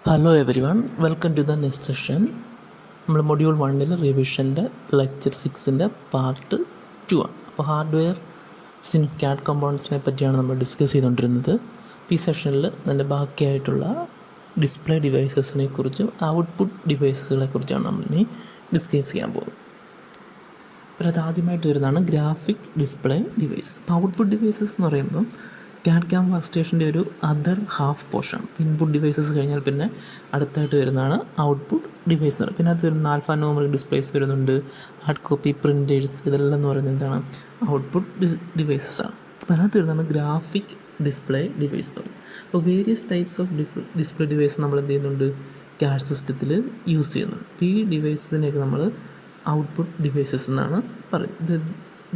Hello everyone, welcome to the next session. നമ്മൾ module 1 റിവിഷൻ്റെ lecture 6 part 2 ആണ്. അപ്പോൾ ഹാർഡ്വെയർ ക്യാഡ് കമ്പോണൻസിനെ പറ്റിയാണ് നമ്മൾ ഡിസ്കസ് ചെയ്തുകൊണ്ടിരുന്നത്. ഈ സെഷനിൽ അതിൻ്റെ ബാക്കിയായിട്ടുള്ള ഡിസ്പ്ലേ ഡിവൈസസിനെ കുറിച്ചും ഔട്ട്പുട്ട് ഡിവൈസസുകളെ കുറിച്ചാണ് നമ്മളിനി ഡിസ്കസ് ചെയ്യാൻ പോകുന്നത്. അപ്പോൾ അത് ആദ്യമായിട്ട് വരുന്നതാണ് ഗ്രാഫിക് ഡിസ്പ്ലേ ഡിവൈസസ്. അപ്പോൾ ഔട്ട്പുട്ട് ഡിവൈസസ് എന്ന് പറയുമ്പം ക്യാഡ് ക്യാം വർക്ക് സ്റ്റേഷൻ്റെ ഒരു other half portion. Input devices കഴിഞ്ഞാൽ പിന്നെ അടുത്തായിട്ട് വരുന്നതാണ് ഔട്ട്പുട്ട് ഡിവൈസർ. പിന്നെ അത് വരുന്ന ആൽഫ ന്യൂമറിക് ഡിസ്പ്ലേസ് വരുന്നുണ്ട്, ഹാർഡ് കോപ്പി പ്രിൻറ്റേഴ്സ്, ഇതെല്ലാം എന്ന് പറയുന്നത് എന്താണ്, ഔട്ട്പുട്ട് ഡിവൈസസ് ആണ്. അപ്പോൾ അതിനകത്ത് വരുന്നതാണ് ഗ്രാഫിക് ഡിസ്പ്ലേ ഡിവൈസ് എന്ന് പറയുന്നത്. അപ്പോൾ various types of display device നമ്മൾ എന്ത് ചെയ്യുന്നുണ്ട്, ക്യാഡ് സിസ്റ്റത്തിൽ യൂസ് ചെയ്യുന്നുണ്ട്. അപ്പോൾ ഈ ഡിവൈസസിനെയൊക്കെ നമ്മൾ ഔട്ട്പുട്ട് ഡിവൈസസ് എന്നാണ് പറയുന്നത്.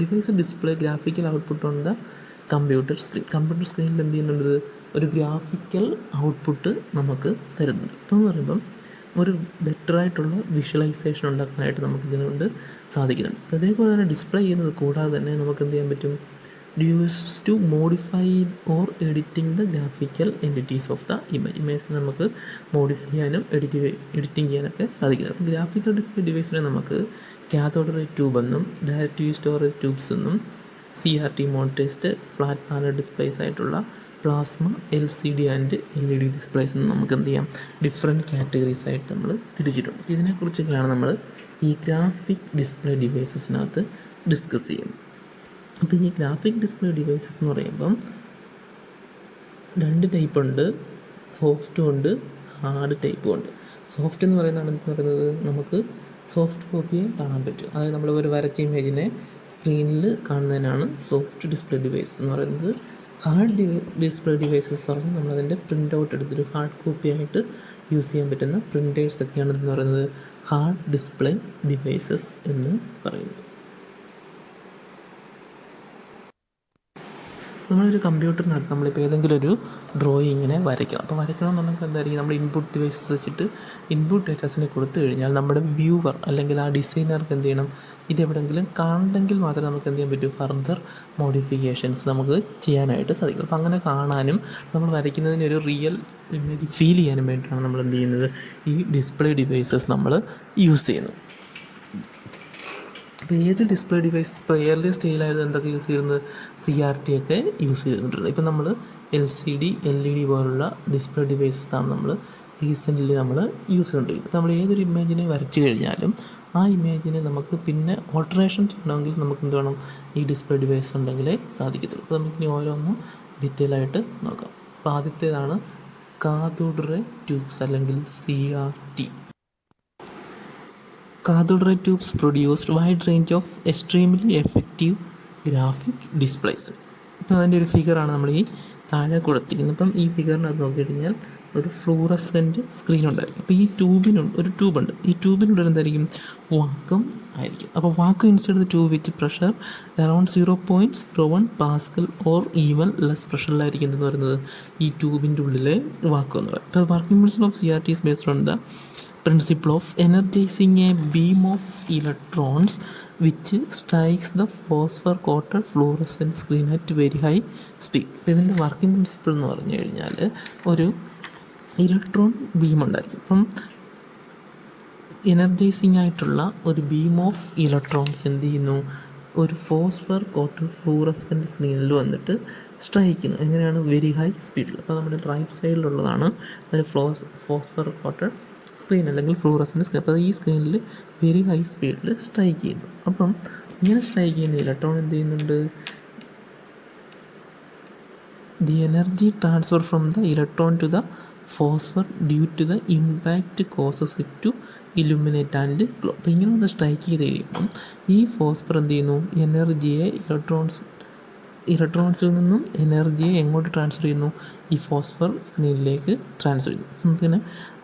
Device display graphical output on the computer സ്ക്രീനിൽ എന്ത് ചെയ്യുന്നുണ്ട്, ഒരു ഗ്രാഫിക്കൽ ഔട്ട്പുട്ട് നമുക്ക് തരുന്നുണ്ട്. ഇപ്പോൾ എന്ന് പറയുമ്പം ഒരു ബെറ്ററായിട്ടുള്ള വിഷ്വലൈസേഷൻ ഉണ്ടാക്കാനായിട്ട് നമുക്ക് ഇതിനുകൊണ്ട് സാധിക്കുന്നുണ്ട്. അതേപോലെ തന്നെ ഡിസ്പ്ലേ ചെയ്യുന്നത് കൂടാതെ തന്നെ നമുക്ക് എന്ത് ചെയ്യാൻ പറ്റും, use to modify or editing the graphical entities of the image നമുക്ക് മോഡിഫൈ ചെയ്യാനും എഡിറ്റിംഗ് ചെയ്യാനൊക്കെ സാധിക്കുന്നത്. അപ്പോൾ ഗ്രാഫിക്കൽ ഡിസ്പ്ലേ ഡിവൈസിനെ നമുക്ക് കാഥോഡ് റേ ട്യൂബ് എന്നും ഡയറക്റ്റ് സ്റ്റോറേജ് ട്യൂബ്സ് എന്നും CRT monitors flat panel displays ആയിട്ടുള്ള plasma LCD and LED displays എന്ന് നമുക്ക് എന്ത് ചെയ്യാം, ഡിഫറെൻറ്റ് കാറ്റഗറീസ് ആയിട്ട് നമ്മൾ തിരിച്ചിട്ടുണ്ട്. ഇതിനെക്കുറിച്ചൊക്കെയാണ് നമ്മൾ ഈ ഗ്രാഫിക് ഡിസ്പ്ലേ ഡിവൈസസിനകത്ത് ഡിസ്കസ് ചെയ്യുന്നത്. അപ്പോൾ ഈ ഗ്രാഫിക് ഡിസ്പ്ലേ ഡിവൈസസ് എന്ന് പറയുമ്പം 2 ടൈപ്പ് ഉണ്ട്, സോഫ്റ്റും ഉണ്ട്, ഹാർഡ് ടൈപ്പും ഉണ്ട്. സോഫ്റ്റ് എന്ന് പറയുന്നത് നമുക്ക് സോഫ്റ്റ് കോപ്പിയെ കാണാൻ പറ്റും. അതായത് നമ്മൾ ഒരു വരച്ച ഇമേജിനെ സ്ക്രീനിൽ കാണുന്നതിനാണ് സോഫ്റ്റ് ഡിസ്പ്ലേ ഡിവൈസ് എന്ന് പറയുന്നത്. ഹാർഡ് ഡിസ്പ്ലേ ഡിവൈസസ് പറഞ്ഞാൽ നമ്മളതിൻ്റെ പ്രിൻ്റ് ഔട്ട് എടുത്തൊരു ഹാർഡ് കോപ്പി ആയിട്ട് യൂസ് ചെയ്യാൻ പറ്റുന്ന പ്രിൻറ്റേഴ്സൊക്കെയാണ് എന്ന് പറയുന്നത് ഹാർഡ് ഡിസ്പ്ലേ ഡിവൈസസ് എന്ന് പറയുന്നത്. നമ്മളൊരു കമ്പ്യൂട്ടറിനകത്ത് നമ്മളിപ്പോൾ ഏതെങ്കിലും ഒരു ഡ്രോയിങ്ങിനെ വരയ്ക്കണം. അപ്പോൾ വരയ്ക്കണമെന്നുണ്ടെങ്കിൽ എന്തായിരിക്കും, നമ്മൾ ഇൻപുട്ട് ഡിവൈസസ് വെച്ചിട്ട് ഇൻപുട്ട് ഡേറ്റാസിനെ കൊടുത്തു കഴിഞ്ഞാൽ നമ്മുടെ വ്യൂവർ അല്ലെങ്കിൽ ആ ഡിസൈനർക്ക് എന്ത് ചെയ്യണം, ഇതെവിടെയെങ്കിലും കാണണമെങ്കിൽ മാത്രമേ നമുക്ക് എന്ത് ചെയ്യാൻ പറ്റൂ, ഫർദർ മോഡിഫിക്കേഷൻസ് നമുക്ക് ചെയ്യാനായിട്ട് സാധിക്കും. അപ്പോൾ അങ്ങനെ കാണാനും നമ്മൾ വരയ്ക്കുന്നതിന് ഒരു റിയൽ ഇമേജ് ഫീൽ ചെയ്യാനും വേണ്ടിയിട്ടാണ് നമ്മൾ എന്ത് ചെയ്യുന്നത്, ഈ ഡിസ്പ്ലേ ഡിവൈസസ് നമ്മൾ യൂസ് ചെയ്യുന്നത്. അപ്പോൾ ഏത് ഡിസ്പ്ലേ ഡിവൈസ് ഇപ്പോൾ ഏർലി സ്റ്റേജിലായിരുന്നു എന്തൊക്കെ യൂസ് ചെയ്യുന്നത്, CRT ഒക്കെ യൂസ് ചെയ്തിട്ടുണ്ടായിരുന്നു. ഇപ്പോൾ നമ്മൾ LCD LED പോലുള്ള ഡിസ്പ്ലേ ഡിവൈസസാണ് നമ്മൾ റീസെൻ്റ്ലി നമ്മൾ യൂസ് ചെയ്തുകൊണ്ടിരിക്കുന്നത്. അപ്പോൾ നമ്മൾ ഏതൊരു ഇമേജിനെ വരച്ച് കഴിഞ്ഞാലും ആ ഇമേജിനെ നമുക്ക് പിന്നെ ഓൾട്ടറേഷൻ ചെയ്യണമെങ്കിൽ നമുക്ക് എന്ത് വേണം, ഈ ഡിസ്പ്ലേ ഡിവൈസ് ഉണ്ടെങ്കിലേ സാധിക്കത്തുള്ളൂ. അപ്പോൾ നമുക്കിനി ഓരോന്നും ഡീറ്റെയിൽ ആയിട്ട് നോക്കാം. അപ്പോൾ ആദ്യത്തേതാണ് കാഥോഡ് റേ ട്യൂബ്സ് അല്ലെങ്കിൽ CRT. Cathode ray tubes produced wide range of extremely effective graphic displays. ഇപ്പോൾ അതിൻ്റെ ഒരു ഫിഗറാണ് നമ്മൾ ഈ താഴെ കൊടുത്തിരിക്കുന്നത്. ഇപ്പം ഈ ഫിഗറിനകത്ത് നോക്കിക്കഴിഞ്ഞാൽ ഒരു ഫ്ലൂറസെൻ്റ് സ്ക്രീൻ ഉണ്ടായിരിക്കും. അപ്പോൾ ഈ ഒരു ട്യൂബുണ്ട്. ഈ ട്യൂബിനുള്ളിൽ എന്തായിരിക്കും, വാക്വം ആയിരിക്കും. അപ്പോൾ vacuum inside the tube with pressure around 0.01 pascal or even less പ്രഷറിലായിരിക്കും എന്ന് പറയുന്നത് ഈ ട്യൂബിൻ്റെ ഉള്ളിലെ വാക്വം എന്ന് പറയുന്നത്. അപ്പോൾ working principle of CRT is based on the principle of energizing a beam of electrons which strikes the phosphor coated fluorescent screen at very high speed. അപ്പോൾ ഇതിൻ്റെ വർക്കിംഗ് പ്രിൻസിപ്പിൾ എന്ന് പറഞ്ഞു കഴിഞ്ഞാൽ ഒരു ഇലക്ട്രോൺ ബീം ഉണ്ടായിരിക്കും. അപ്പം എനർജൈസിങ് ആയിട്ടുള്ള ഒരു ബീം ഓഫ് ഇലക്ട്രോൺസ് എന്ത് ചെയ്യുന്നു, ഒരു ഫോസ്ഫർ കോട്ടഡ് ഫ്ലൂറസെൻ്റ് സ്ക്രീനിൽ വന്നിട്ട് സ്ട്രൈക്ക് ചെയ്യുന്നു. എങ്ങനെയാണ്, വെരി ഹൈ സ്പീഡിൽ. അപ്പോൾ നമ്മുടെ റൈറ്റ് സൈഡിലുള്ളതാണ് ഒരു ഫോസ്ഫർ കോട്ടഡ് സ്ക്രീൻ അല്ലെങ്കിൽ ഫ്ലൂറസെൻ്റ് സ്ക്രീൻ. അപ്പോൾ ഈ സ്ക്രീനിൽ വെരി ഹൈ സ്പീഡിൽ സ്ട്രൈക്ക് ചെയ്യുന്നു. അപ്പം ഇങ്ങനെ സ്ട്രൈക്ക് ചെയ്യുന്ന ഇലക്ട്രോൺ എന്ത് ചെയ്യുന്നുണ്ട്, the energy transfer from the electron to the phosphor due to the impact causes it to illuminate and glow. അപ്പോൾ ഇങ്ങനെ ഒന്ന് സ്ട്രൈക്ക് ചെയ്ത് കഴിയുമ്പം ഈ ഫോസ്ഫർ എന്ത് ചെയ്യുന്നു, എനർജിയെ ഇലക്ട്രോൺസിൽ നിന്നും എനർജിയെ എങ്ങോട്ട് ട്രാൻസ്ഫർ ചെയ്യുന്നു, ഈ ഫോസ്ഫർ സ്ക്രീനിലേക്ക് ട്രാൻസ്ഫർ ചെയ്യുന്നു. പിന്നെ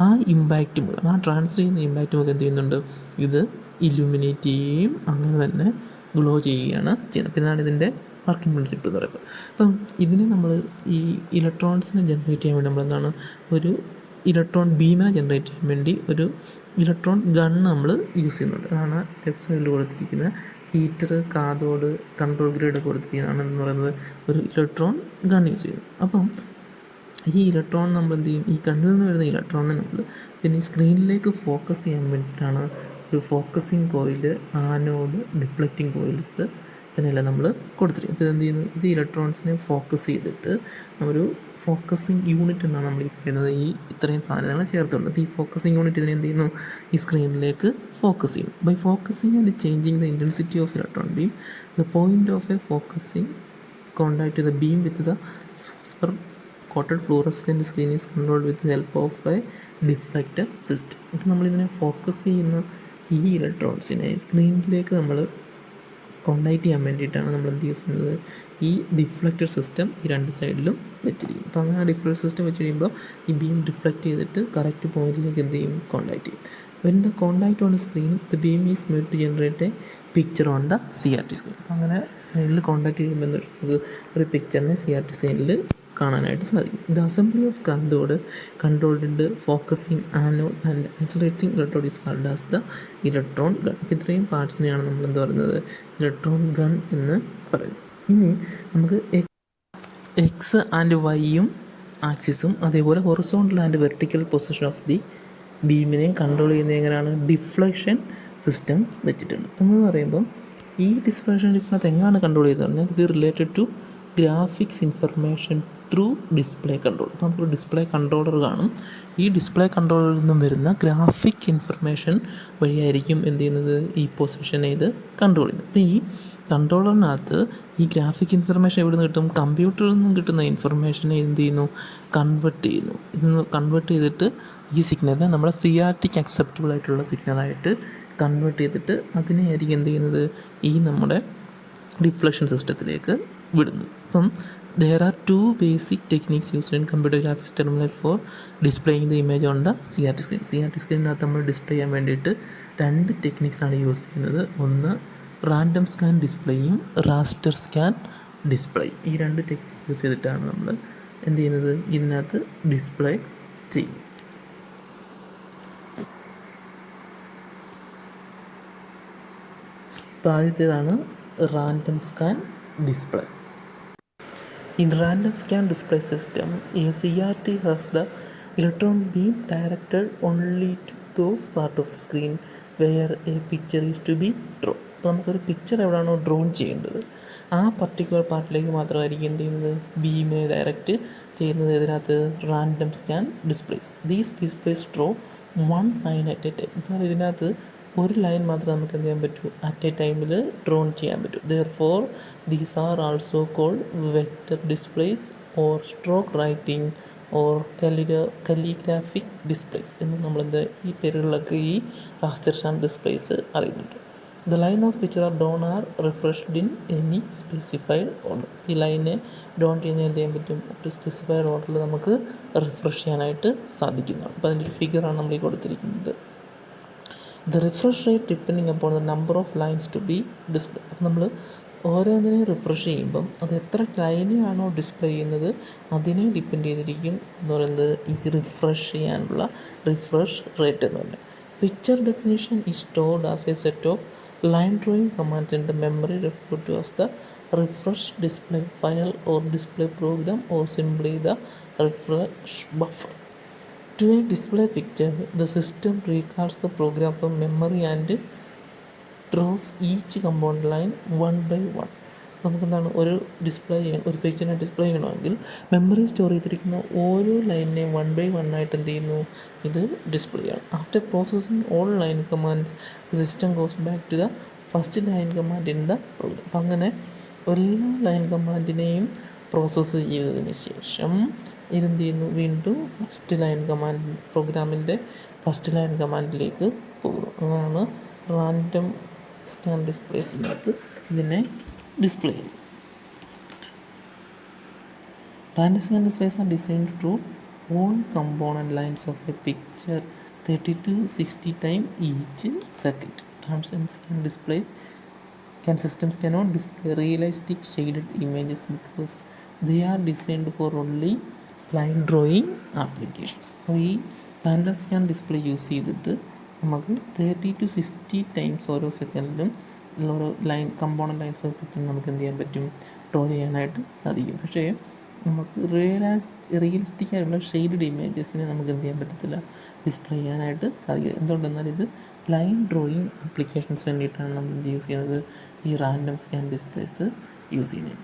ആ ഇമ്പാക്റ്റ് മൂലം, ആ ട്രാൻസ്ഫർ ചെയ്യുന്ന ഇമ്പാക്റ്റ് മൂലം എന്ത് ചെയ്യുന്നുണ്ട്, ഇത് ഇലുമിനേറ്റ് ചെയ്യുകയും അങ്ങനെ തന്നെ ഗ്ലോ ചെയ്യുകയാണ് ചെയ്യുന്നത്. ഇതാണ് ഇതിൻ്റെ വർക്കിംഗ് പ്രിൻസിപ്പിൾ എന്ന് പറയുന്നത്. അപ്പം ഇതിനെ നമ്മൾ ഈ ഇലക്ട്രോൺസിനെ ജനറേറ്റ് ചെയ്യാൻ വേണ്ടി നമ്മളെന്താണ്, ഒരു ഇലക്ട്രോൺ ബീമിനെ ജനറേറ്റ് ചെയ്യാൻ വേണ്ടി ഒരു ഇലക്ട്രോൺ ഗണ്ണ് നമ്മൾ യൂസ് ചെയ്യുന്നുണ്ട്. അതാണ് ലെഫ്റ്റ് സൈഡിൽ കൊടുത്തിരിക്കുന്നത്. ഹീറ്റർ, കാഥോഡ്, കൺട്രോൾ ഗ്രേഡ് കൊടുത്തിരിക്കുന്നതാണ് എന്ന് പറയുന്നത് ഒരു ഇലക്ട്രോൺ ഗൺ യൂസ് ചെയ്യുന്നത്. അപ്പം ഈ ഇലക്ട്രോൺ നമ്മൾ എന്ത് ചെയ്യും, ഈ കണ്ണിൽ നിന്ന് വരുന്ന ഇലക്ട്രോണിനെ നമ്മൾ പിന്നെ ഈ സ്ക്രീനിലേക്ക് ഫോക്കസ് ചെയ്യാൻ വേണ്ടിയിട്ടാണ് ഒരു focusing coil, anode, deflecting coils ഇതിനെല്ലാം നമ്മൾ കൊടുത്തിരിക്കും. ഇത് എന്ത് ചെയ്യുന്നു, ഇത് ഇലക്ട്രോൺസിനെ ഫോക്കസ് ചെയ്തിട്ട് ഒരു ഫോക്കസിങ് യൂണിറ്റ് എന്നാണ് നമ്മൾ ഈ പറയുന്നത്. ഈ ഇത്രയും സാധനങ്ങൾ ചേർത്തുള്ളത്. അപ്പോൾ ഈ ഫോക്കസിങ് യൂണിറ്റ് ഇതിനെ എന്ത് ചെയ്യുന്നു, ഈ സ്ക്രീനിലേക്ക് ഫോക്കസ് ചെയ്യും. By focusing and changing the intensity of electron beam, the point of a focusing contact the beam with the phosphor coated fluorescent screen is controlled with help of a deflector system. അപ്പോൾ നമ്മളിതിനെ focus ചെയ്യുന്ന ഈ ഇലക്ട്രോൺസിനെ സ്ക്രീനിലേക്ക് നമ്മൾ contact ചെയ്യാൻ വേണ്ടിയിട്ടാണ് നമ്മൾ എന്ത് യൂസ് ചെയ്യുന്നത്, ഈ ഡിഫ്ലക്റ്റർ സിസ്റ്റം ഈ രണ്ട് സൈഡിലും വെച്ചിരിക്കും. അപ്പോൾ അങ്ങനെ ആ ഡിഫ്ലക്റ്റർ സിസ്റ്റം വെച്ച് കഴിയുമ്പോൾ ഈ ബീം ഡിഫ്ലക്റ്റ് ചെയ്തിട്ട് കറക്റ്റ് പോയിന്റിലേക്ക് എന്ത് ചെയ്യും, കോണ്ടാക്ട് ചെയ്യും. When the contact on screen the beam is made to generate a picture on the CRT screen. അപ്പോൾ അങ്ങനെ സ്ക്രീനിൽ കോണ്ടാക്ട് ചെയ്യുമ്പോൾ നമുക്ക് ഒരു പിക്ചറിനെ CRT സ്ക്രീനിൽ കാണാനായിട്ട് സാധിക്കും. The assembly of cathode controlled focusing anode and accelerating electrode is called as the electron gun. ഇത്രയും പാർട്സിനെയാണ് നമ്മൾ എന്താ പറയുന്നത്, ഇലക്ട്രോൺ ഗൺ എന്ന് പറയുന്നത്. ഇനി നമുക്ക് എക്സ് ആൻഡ് വൈയും ആക്സിസും അതേപോലെ horizontal and vertical position of the ബീമിനെയും കൺട്രോൾ ചെയ്യുന്നത് എങ്ങനെയാണ്, ഡിഫ്ലക്ഷൻ സിസ്റ്റം വെച്ചിട്ടുണ്ട്. എന്ന് പറയുമ്പം ഈ ഡിഫ്ലക്ഷൻ സിസ്റ്റം എങ്ങനെയാണ് കൺട്രോൾ ചെയ്തത് പറഞ്ഞാൽ ഇത് related to graphics information through display control. അപ്പോൾ നമുക്ക് ഡിസ്പ്ലേ കൺട്രോളർ കാണും. ഈ ഡിസ്പ്ലേ കൺട്രോളറിൽ നിന്നും വരുന്ന ഗ്രാഫിക് ഇൻഫർമേഷൻ വഴിയായിരിക്കും എന്ത് ചെയ്യുന്നത്, ഈ പൊസിഷനെ ഇത് കൺട്രോൾ ചെയ്യുന്നത്. അപ്പോൾ ഈ കൺട്രോളറിനകത്ത് ഈ ഗ്രാഫിക് ഇൻഫർമേഷൻ എവിടെ നിന്ന് കിട്ടും, കമ്പ്യൂട്ടറിൽ നിന്നും കിട്ടുന്ന ഇൻഫർമേഷനെ എന്ത് ചെയ്യുന്നു, കൺവേർട്ട് ചെയ്യുന്നു. ഇതിന്ന് കൺവേർട്ട് ചെയ്തിട്ട് ഈ സിഗ്നലിനെ നമ്മുടെ CRTക്ക് അക്സെപ്റ്റബിൾ ആയിട്ടുള്ള സിഗ്നലായിട്ട് കൺവേർട്ട് ചെയ്തിട്ട് അതിനെയായിരിക്കും എന്ത് ചെയ്യുന്നത്, ഈ നമ്മുടെ ഡിഫ്ലക്ഷൻ സിസ്റ്റത്തിലേക്ക് വിടുന്നത്. അപ്പം there are two basic techniques used in computer graphics terminal for displaying the image on the CRT screen. CRT സ്ക്രീനിനകത്ത് നമ്മൾ ഡിസ്പ്ലേ ചെയ്യാൻ വേണ്ടിയിട്ട് രണ്ട് ടെക്നിക്സാണ് യൂസ് ചെയ്യുന്നത്. ഒന്ന് റാൻഡം സ്കാൻ ഡിസ്പ്ലേയും റാസ്റ്റർ സ്കാൻ ഡിസ്പ്ലേ. ഈ രണ്ട് ടെക്നിക്സ് യൂസ് ചെയ്തിട്ടാണ് നമ്മൾ എന്ത് ചെയ്യുന്നത്, ഇതിനകത്ത് ഡിസ്പ്ലേ ചെയ്യും. അപ്പോൾ ആദ്യത്തേതാണ് random scan display. In random scan display system, a CRT has the electron beam directed only to those part of the screen where a picture is to be drawn. അപ്പോൾ നമുക്കൊരു പിക്ചർ എവിടെയാണോ drone ചെയ്യേണ്ടത് ആ particular പാർട്ടിലേക്ക് മാത്രമായിരിക്കും എന്ത് ചെയ്യുന്നത്, ബീമിനെ direct ചെയ്യുന്നത്. ഇതിനകത്ത് random scan displays. These displays draw one line at a time. അപ്പോൾ ഇതിനകത്ത് ഒരു ലൈൻ മാത്രമേ നമുക്ക് എന്ത് ചെയ്യാൻ പറ്റൂ, അറ്റ് എ ടൈമിൽ ഡ്രോൺ ചെയ്യാൻ പറ്റും. Therefore these are also called vector displays or stroke writing or calligraphic displays എന്ന് നമ്മളെന്ത് ഈ പേരുകളിലൊക്കെ ഈ റാസ്റ്റർ സ്കാൻ ഡിസ്പ്ലേസ് അറിയുന്നുണ്ട്. The line of picture are drawn are refreshed in any specified order. ഈ ലൈനെ ഡോൺ ചെയ്യുന്നത് എന്ത് ചെയ്യാൻ പറ്റും, ഒരു സ്പെസിഫൈഡ് ഓർഡറിൽ നമുക്ക് റിഫ്രഷ് ചെയ്യാനായിട്ട് സാധിക്കുന്നതാണ്. അപ്പോൾ അതിൻ്റെ ഒരു ഫിഗറാണ് നമ്മൾ ഈ കൊടുത്തിരിക്കുന്നത്. The refresh rate depending upon the number of lines to be display. അപ്പോൾ നമ്മൾ ഓരോന്നിനെയും റിഫ്രഷ് ചെയ്യുമ്പം അത് എത്ര ലൈനെയാണോ ഡിസ്പ്ലേ ചെയ്യുന്നത് അതിനെ ഡിപ്പെൻഡ് ചെയ്തിരിക്കും എന്ന് പറയുന്നത് ഈ റിഫ്രഷ് ചെയ്യാനുള്ള റിഫ്രഷ് റേറ്റ് എന്ന് പറയുന്നത്. Picture definition is stored as A set of line drawing commands in the memory referred to as the refresh display file or display program or simply the refresh buffer. To a display picture, the system recalls the program from memory and draws each component line one by one. നമുക്കെന്താണ് ഒരു display ചെയ്യാൻ, ഒരു പിക്ചറിനെ display ചെയ്യണമെങ്കിൽ memory store ചെയ്തിരിക്കുന്ന ഓരോ ലൈനിനെയും one by one ആയിട്ട് എന്ത് ചെയ്യുന്നു, ഇത് ഡിസ്പ്ലേ ചെയ്യണം. After processing all line commands system goes back to the first line command in the program. അപ്പം അങ്ങനെ എല്ലാ ലൈൻ കമാൻഡിനെയും പ്രോസസ്സ് ചെയ്തതിന് ശേഷം ഇതെന്ത് ചെയ്യുന്നു, വീണ്ടും ഫസ്റ്റ് ലൈൻ കമാൻഡ് പ്രോഗ്രാമിൻ്റെ ഫസ്റ്റ് ലൈൻ കമാൻഡിലേക്ക് പോകുന്നു. അങ്ങനെയാണ് റാൻഡം സ്കാൻ ഡിസ്പ്ലേസിനകത്ത് ഇതിനെ ഡിസ്പ്ലേ ചെയ്യും. Random scan displays are designed to all component lines of a picture 30 to 60 times each second. Random scan displays systems cannot display realistic shaded images because they are designed for only line drawing applications. അപ്പോൾ ഈ random scan display use ചെയ്തിട്ട് നമുക്ക് 30 to 60 times ഓരോ സെക്കൻഡിലും ഓരോ line component lines ഒക്കെ നമുക്ക് എന്ത് ചെയ്യാൻ പറ്റും, ഡ്രോ ചെയ്യാനായിട്ട് സാധിക്കും. പക്ഷേ നമുക്ക് റിയലിസ്റ്റിക് ആയിട്ടുള്ള ഷെയ്ഡഡ് ഇമേജസിനെ നമുക്ക് എന്ത് ചെയ്യാൻ പറ്റത്തില്ല, ഡിസ്പ്ലേ ചെയ്യാനായിട്ട് സാധിക്കും. എന്തുകൊണ്ടെന്നാൽ ഇത് ലൈൻ ഡ്രോയിങ് ആപ്ലിക്കേഷൻസ് വേണ്ടിയിട്ടാണ് നമ്മൾ എന്ത് യൂസ് ചെയ്യുന്നത്, ഈ റാൻഡം സ്കാൻ ഡിസ്പ്ലേസ് യൂസ് ചെയ്യുന്നത്.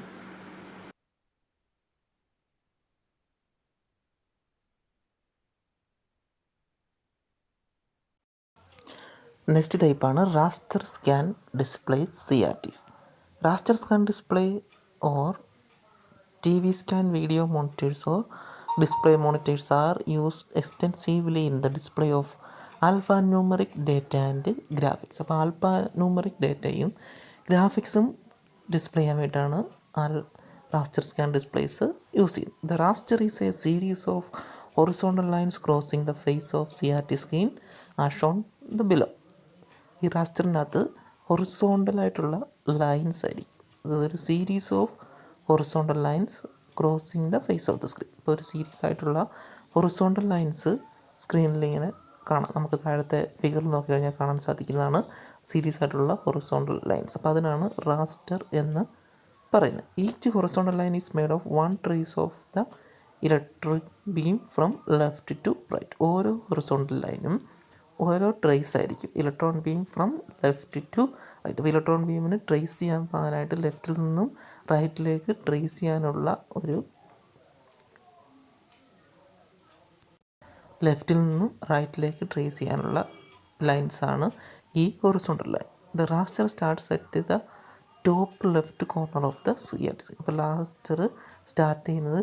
നെക്സ്റ്റ് ടൈപ്പാണ് raster scan display CRTs. Raster scan display or TV scan video monitors or display monitors are used extensively in the display of alphanumeric data and graphics. അപ്പോൾ alphanumeric ഡേറ്റയും ഗ്രാഫിക്സും ഡിസ്പ്ലേ ചെയ്യാൻ വേണ്ടിയിട്ടാണ് raster scan displays use ചെയ്യുന്നത്. The raster is a series of horizontal lines crossing the face of CRT screen as shown the below. ഈ റാസ്റ്ററിനകത്ത് ഹൊറിസോണ്ടലായിട്ടുള്ള ലൈൻസ് ആയിരിക്കും. അതൊരു series of horizontal lines crossing the face of the screen. ഇപ്പോൾ ഒരു series ആയിട്ടുള്ള horizontal lines സ്ക്രീനിൽ ഇങ്ങനെ കാണാം. നമുക്ക് താഴത്തെ ഫിഗറിൽ നോക്കി കഴിഞ്ഞാൽ കാണാൻ സാധിക്കുന്നതാണ് സീരീസ് ആയിട്ടുള്ള ഹൊറിസോണ്ടൽ ലൈൻസ്. അപ്പോൾ അതിനാണ് റാസ്റ്റർ എന്ന് പറയുന്നത്. Each horizontal line is made of one trace of the electric beam from left to right. ഓരോ ഹൊറിസോണ്ടൽ ലൈനും ഓരോ ട്രേസ് ആയിരിക്കും. Electron beam from left to right. അപ്പോൾ ഇലക്ട്രോൺ ബീമിന് ട്രേസ് ചെയ്യാൻ പാകാനായിട്ട് ലെഫ്റ്റിൽ നിന്നും റൈറ്റിലേക്ക് ട്രേസ് ചെയ്യാനുള്ള ലൈൻസാണ് ഈ horizontal line. The raster starts at the top left corner of the CRT. അപ്പോൾ റാസ്റ്റർ സ്റ്റാർട്ട് ചെയ്യുന്നത്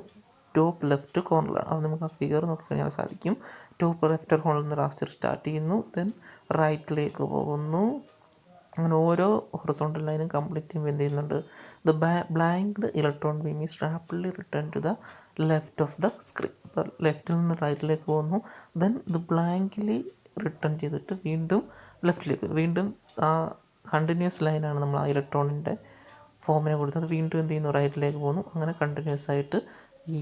ടോപ്പ് ലെഫ്റ്റ് കോർണറിലാണ്. അത് നമുക്ക് ആ ഫിഗർ നോക്കിക്കഴിഞ്ഞാൽ സാധിക്കും. ടോപ്പ് ലെഫ്റ്റ് കോർണറിൽ നിന്ന് റാസ്റ്റർ സ്റ്റാർട്ട് ചെയ്യുന്നു, ദെൻ റൈറ്റിലേക്ക് പോകുന്നു. അങ്ങനെ ഓരോ ഹൊറിസോണ്ടൽ ലൈനും കംപ്ലീറ്റ് ചെയ്യുമ്പോൾ എന്ത് ചെയ്യുന്നുണ്ട്, the blanked electron beam is rapidly return to the left of the screen. ഇപ്പോൾ ലെഫ്റ്റിൽ നിന്ന് റൈറ്റിലേക്ക് പോകുന്നു, ദെൻ ഇത് ബ്ലാങ്ക്ലി റിട്ടേൺ ചെയ്തിട്ട് വീണ്ടും ലെഫ്റ്റിലേക്ക്, വീണ്ടും ആ കണ്ടിന്യൂസ് ലൈനാണ് നമ്മൾ ആ ഇലക്ട്രോണിൻ്റെ ഫോമിനെ കൊടുത്തത്. വീണ്ടും എന്ത് ചെയ്യുന്നു, റൈറ്റിലേക്ക് പോകുന്നു. അങ്ങനെ കണ്ടിന്യൂസ് ആയിട്ട് ഈ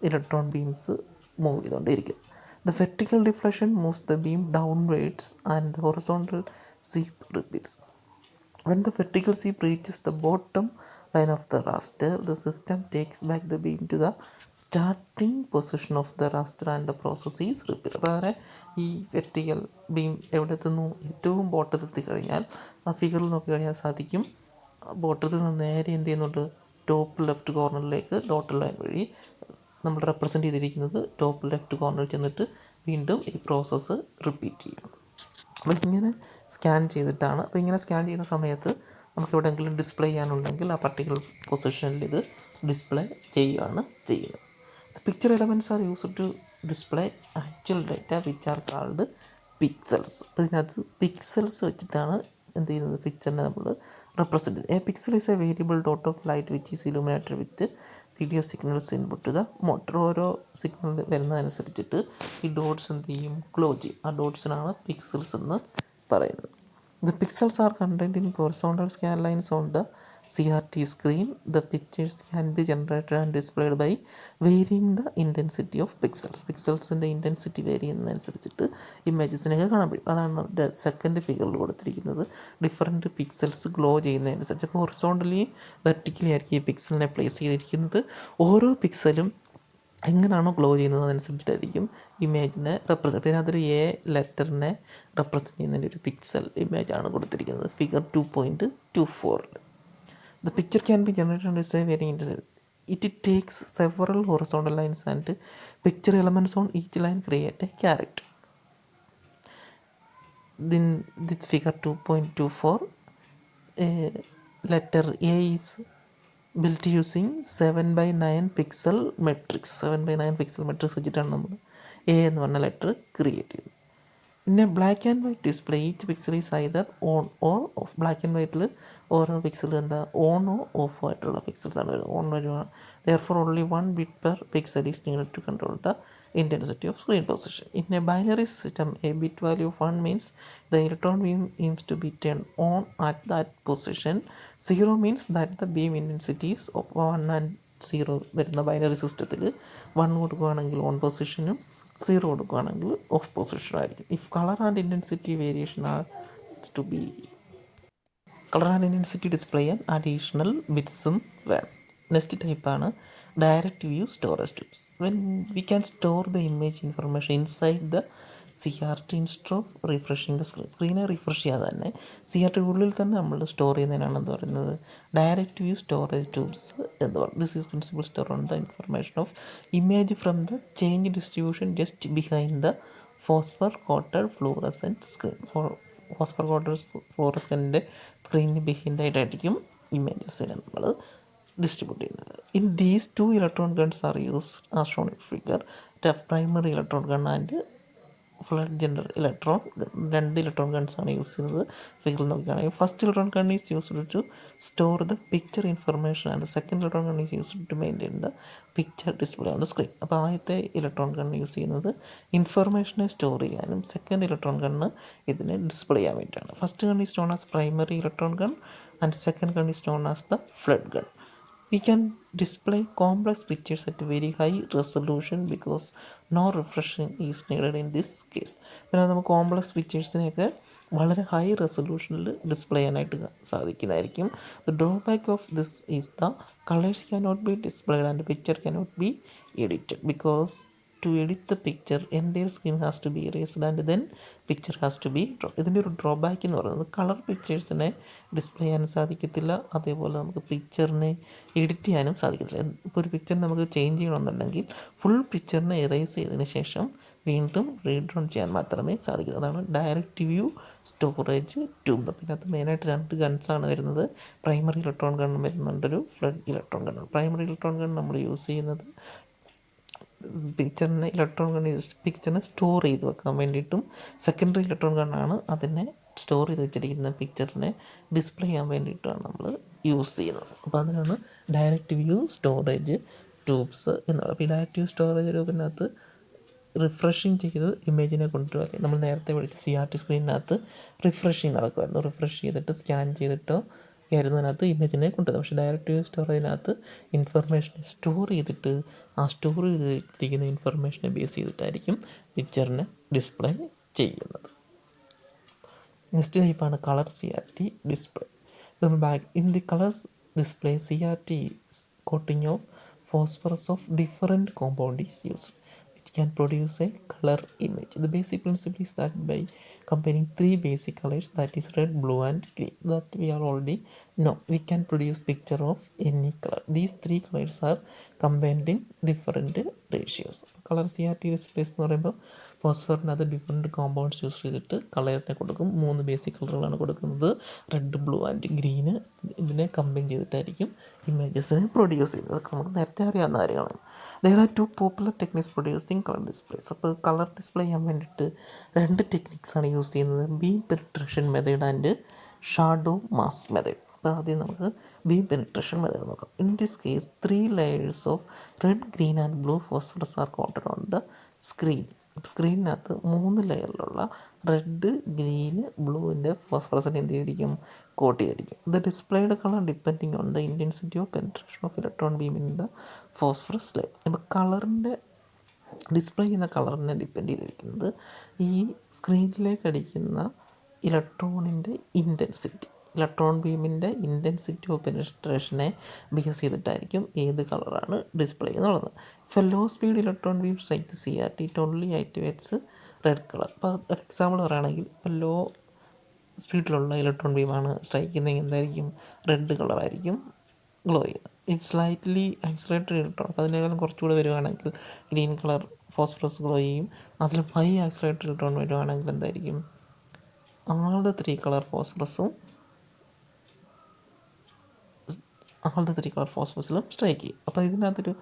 ഇലക്ട്രോൺ ബീംസ് മൂവ് ചെയ്തുകൊണ്ടിരിക്കും. The vertical deflection moves the beam downwards and the horizontal sweep repeats. When the vertical sweep reaches the bottom line of the raster, the system takes back the beam to the starting position of the raster and the process is repeated. അപ്പോൾ അങ്ങനെ ഈ vertical beam എവിടെ എത്തുന്നു, ഏറ്റവും ബോട്ടത്തിൽ എത്തിക്കഴിഞ്ഞാൽ ആ ഫിഗറിൽ നോക്കിക്കഴിഞ്ഞാൽ സാധിക്കും, ബോട്ടത്തിൽ നിന്ന് നേരെ എന്ത് ചെയ്യുന്നുണ്ട്, ടോപ്പ് ലെഫ്റ്റ് കോർണറിലേക്ക് ഡോട്ടൽ ലൈൻ വഴി നമ്മൾ റെപ്രസെൻ്റ് ചെയ്തിരിക്കുന്നത് ടോപ്പ് ലെഫ്റ്റ് കോർണറിൽ ചെന്നിട്ട് വീണ്ടും ഈ പ്രോസസ്സ് റിപ്പീറ്റ് ചെയ്യും. അപ്പോൾ ഇങ്ങനെ സ്കാൻ ചെയ്തിട്ടാണ്. അപ്പോൾ ഇങ്ങനെ സ്കാൻ ചെയ്യുന്ന സമയത്ത് നമുക്ക് എവിടെയെങ്കിലും ഡിസ്പ്ലേ ചെയ്യാനുണ്ടെങ്കിൽ ആ പർട്ടിക്കുലർ പൊസിഷനിൽ ഇത് ഡിസ്പ്ലേ ചെയ്യുകയാണ് ചെയ്യുന്നത്. Picture elements are used to display actual data which are called pixels. അപ്പോൾ ഇതിനകത്ത് പിക്സൽസ് വെച്ചിട്ടാണ് എന്ത് ചെയ്യുന്നത്, പിക്ചറിനെ നമ്മൾ റെപ്രസെൻറ്റ് ചെയ്യുന്നത്. A pixel is A variable dot of light which is illuminated with video signals input the motor. ഓരോ signal വരുന്നതനുസരിച്ചിട്ട് ഈ dots എന്ത് ചെയ്യും, ഗ്ലോ ചെയ്യും. ആ ഡോട്ട്സിനാണ് പിക്സൽസ് എന്ന് പറയുന്നത്. The pixels are content in horizontal scan lines on the CRT screen. The pictures can be generated and displayed by varying the intensity of pixels. പിക്സൽസിൻ്റെ intensity vary ചെയ്യുന്നതനുസരിച്ചിട്ട് ഇമേജസിനൊക്കെ കാണാൻ പറ്റും. അതാണ് നമ്മുടെ സെക്കൻഡ് ഫിഗറിൽ കൊടുത്തിരിക്കുന്നത്. ഡിഫറെൻറ്റ് പിക്സൽസ് ഗ്ലോ ചെയ്യുന്നതനുസരിച്ച്, അപ്പോൾ ഹൊറിസോണ്ടലി വെർട്ടിക്കലി ആയിരിക്കും ഈ പിക്സലിനെ പ്ലേസ് ചെയ്തിരിക്കുന്നത്. ഓരോ പിക്സലും എങ്ങനെയാണോ ഗ്ലോ ചെയ്യുന്നത് അതനുസരിച്ചിട്ടായിരിക്കും ഇമേജിനെ റെപ്രസെൻറ്റ്. പിന്നെ അതൊരു ലെറ്ററിനെ റെപ്രസെൻറ്റ് ചെയ്യുന്നതിൻ്റെ ഒരു പിക്സൽ ഇമേജാണ് കൊടുത്തിരിക്കുന്നത് figure 2.24. The picture can be generated and is a very interesting. It takes several horizontal lines and picture elements on each line create a character. Then this figure 2.24, letter A is built using 7/9 pixel matrix. 7/9 pixel matrix വെച്ചിട്ടാണ് നമ്മൾ A എന്ന് പറഞ്ഞ letter create ചെയ്തത്. പിന്നെ black and white display each pixel is either on or off. Black and വൈറ്റിൽ ഓരോ pixel എന്താ ഓണോ ഓഫോ ആയിട്ടുള്ള പിക്സൽസാണ് വരുന്നത്. ഓൺ വരുവാണ്. Therefore only 1 bit per pixel is needed to control the intensity of screen position. In a binary system, a bit value of 1 means the electron beam aims to be turned on at that position. 0 means that the beam intensity is of 1 and 0 വരുന്ന binary സിസ്റ്റത്തിൽ 1 കൊടുക്കുകയാണെങ്കിൽ on പൊസിഷനും 0 കൊടുക്കുകയാണെങ്കിൽ off പൊസിഷനും ആയിരിക്കും. If colour and intensity variation are to be, colour and intensity display ചെയ്യാൻ additional ബിറ്റ്സും വേണം. Next ടൈപ്പാണ് direct view storage tools. When we can store the image information inside the CRT instead of refreshing the screen. സ്ക്രീനെ refresh ചെയ്യാതെ തന്നെ CRT ഉള്ളിൽ തന്നെ നമ്മൾ സ്റ്റോർ ചെയ്യുന്നതിനാണ് എന്ത് പറയുന്നത്, ഡയറക്റ്റ് വ്യൂ സ്റ്റോറേജ് ടൂൾസ് എന്ന് പറയുന്നത്. This is principle store on the information of image from the change distribution just behind the phosphor coated fluorescent screen. Phosphor coated ഫ്ലൂറസെൻറ്റിൻ്റെ സ്ക്രീനിന് ബിഹൈൻഡായിട്ടായിരിക്കും ഇമേജസിനെ നമ്മൾ ഡിസ്ട്രിബ്യൂട്ട് ചെയ്യുന്നത്. In these two electron guns are use as shown in figure. Primary electron gun and flood gender electron, രണ്ട് electron guns ആണ് use ചെയ്യുന്നത്. ഫിഗറിൽ നോക്കുകയാണെങ്കിൽ first electron gun is used to store the picture information and second electron gun is used to maintain the picture display on the screen. അപ്പോൾ ആദ്യത്തെ electron gun use ചെയ്യുന്നത് ഇൻഫർമേഷനെ store ചെയ്യാനും second electron gun ഇതിനെ display ചെയ്യാൻ വേണ്ടിയിട്ടാണ്. First gun is known as primary electron gun and second gun is known as the flood gun. We can display complex pictures at very high resolution because no refreshing is needed in this case. പിന്നെ നമുക്ക് complex പിക്ചേഴ്സിനെയൊക്കെ വളരെ high റെസൊല്യൂഷനിൽ display ചെയ്യാനായിട്ട് സാധിക്കുന്നതായിരിക്കും. The drawback of this is the colours cannot be displayed and picture cannot be edited because to edit the picture entire screen has to be erased and then picture has to be drawn. ഇതിൻ്റെ ഒരു drawback എന്ന് പറയുന്നത് colour പിക്ചേഴ്സിനെ display ചെയ്യാനും സാധിക്കത്തില്ല, അതേപോലെ നമുക്ക് പിക്ചറിനെ edit ചെയ്യാനും സാധിക്കത്തില്ല. ഇപ്പോൾ ഒരു പിക്ചർ നമുക്ക് ചേഞ്ച് ചെയ്യണമെന്നുണ്ടെങ്കിൽ ഫുൾ പിക്ചറിനെ എറേസ് ചെയ്തതിന് ശേഷം വീണ്ടും റീഡ്രോൺ ചെയ്യാൻ മാത്രമേ സാധിക്കൂ. അതാണ് ഡയറക്റ്റ് വ്യൂ സ്റ്റോറേജ് ട്യൂബ്. പിന്നെ അത് മെയിനായിട്ട് രണ്ട് ഗൺസാണ് വരുന്നത്. പ്രൈമറി ഇലക്ട്രോൺ ഗൺ വരുന്നുണ്ടൊരു flood electron gun. Primary electron gun നമ്മൾ യൂസ് ചെയ്യുന്നത് പിക്ചറിനെ പിക്ചറിനെ സ്റ്റോർ ചെയ്ത് വെക്കാൻ വേണ്ടിയിട്ടും സെക്കൻഡറി ഇലക്ട്രോൺ ഗണ്ണാണ് അതിനെ സ്റ്റോർ ചെയ്ത് വെച്ചിരിക്കുന്ന പിക്ചറിനെ ഡിസ്പ്ലേ ചെയ്യാൻ വേണ്ടിയിട്ടാണ് നമ്മൾ യൂസ് ചെയ്യുന്നത്. അപ്പോൾ അതിനാണ് ഡയറക്റ്റ് വ്യൂ സ്റ്റോറേജ് ട്യൂബ്സ് എന്ന് പറയുന്നത്. അപ്പോൾ ഈ ഡയറക്റ്റ് വ്യൂ സ്റ്റോറേജ് ട്യൂബിനകത്ത് റിഫ്രഷിങ് ചെയ്ത് ഇമേജിനെ കൊണ്ടുവരിക. നമ്മൾ നേരത്തെ പഠിച്ച CRT സ്ക്രീനിനകത്ത് റിഫ്രഷിങ് നടക്കുമായിരുന്നു. റിഫ്രഷ് ചെയ്തിട്ട് സ്കാൻ ചെയ്തിട്ടോ ആയിരുന്നു അതിനകത്ത് ഇമേജിനെ കൊണ്ടുവരുന്നത്. പക്ഷേ ഡയറക്റ്റ് വ്യൂ സ്റ്റോറേജിനകത്ത് ഇൻഫർമേഷനെ സ്റ്റോർ ചെയ്തിട്ട് ആ സ്റ്റോർ ചെയ്തിരിക്കുന്ന ഇൻഫർമേഷനെ ബേസ് ചെയ്തിട്ടായിരിക്കും പിക്ചറിനെ ഡിസ്പ്ലേ ചെയ്യുന്നത്. നെക്സ്റ്റ് ടൈപ്പാണ് colour CRT display. Back in the colours display CRT coating of phosphorus of different compound is used which can produce a color image. The basic principle is that by combining three basic colors, that is red, blue and green, that we are already know, we can produce picture of any color. These three colors are combined in different ratios. Colour CRT displays എന്ന് പറയുമ്പോൾ ഫോസ്ഫറിനകത്ത് different compounds use ചെയ്തിട്ട് കളറിനെ കൊടുക്കും. 3 basic കളറുകളാണ് കൊടുക്കുന്നത്, red, blue and green. ഇതിനെ combine ചെയ്തിട്ടായിരിക്കും ഇമേജസിനെ produce ചെയ്യുന്നത്. അതൊക്കെ നമുക്ക് നേരത്തെ അറിയാവുന്ന കാര്യങ്ങളാണ്. There are two popular techniques producing color displays. അപ്പോൾ കളർ ഡിസ്പ്ലേ ചെയ്യാൻ വേണ്ടിയിട്ട് 2 ടെക്നിക്സാണ് യൂസ് ചെയ്യുന്നത്, beam penetration method and shadow mask method. അപ്പോൾ ആദ്യം നമുക്ക് ബീം പെനിട്രേഷൻ മെത്തേഡ് നോക്കാം. In this case 3 layers of red, green and blue phosphorus are coated on the screen. സ്ക്രീനിനകത്ത് 3 ലെയറിലുള്ള റെഡ്, ഗ്രീന്, ബ്ലൂവിൻ്റെ ഫോസ്ഫറസിനെ എന്ത് ചെയ്തിരിക്കും, കോട്ട് ചെയ്തിരിക്കും. The displayed colour depending on the intensity of penetration of electron beam in the phosphorus layer. അപ്പോൾ കളറിൻ്റെ display ചെയ്യുന്ന കളറിനെ ഡിപ്പെൻഡ് ചെയ്തിരിക്കുന്നത് ഈ സ്ക്രീനിലേക്ക് അടിക്കുന്ന ഇലക്ട്രോണിൻ്റെ ഇൻറ്റൻസിറ്റി, ഇലക്ട്രോൺ ബീമിൻ്റെ ഇൻറ്റൻസിറ്റി ഓഫ് പെനിട്രേഷനെ ബേസ് ചെയ്തിട്ടായിരിക്കും ഏത് കളറാണ് ഡിസ്പ്ലേ എന്നുള്ളത്. ഇപ്പോൾ low speed electron beam strike the CRT it only activates red colour. ഇപ്പോൾ എക്സാമ്പിൾ പറയുകയാണെങ്കിൽ ഇപ്പോൾ ലോ സ്പീഡിലുള്ള ഇലക്ട്രോൺ ബീമാണ് സ്ട്രൈക്ക് ചെയ്യുന്നതെങ്കിൽ എന്തായിരിക്കും, റെഡ് കളറായിരിക്കും ഗ്ലോ ചെയ്യുന്നത്. ഇഫ് സ്ലൈറ്റ്ലി ആക്സിലറേറ്റഡ് ഇലക്ട്രോൺ, അപ്പോൾ അതിനേക്കാളും കുറച്ചുകൂടെ വരുവാണെങ്കിൽ ഗ്രീൻ കളർ ഫോസ്ഫറസ് ഗ്ലോ ചെയ്യും. അതിലും ഹൈ ആക്സിലറേറ്റഡ് ഇലക്ട്രോൺ വരുവാണെങ്കിൽ എന്തായിരിക്കും, ആളുടെ 3 കളർ ഫോസ്ഫറസും ഫോസ്ഫറസിലും സ്ട്രൈക്ക് ചെയ്യും. അപ്പോൾ ഇതിനകത്തൊരു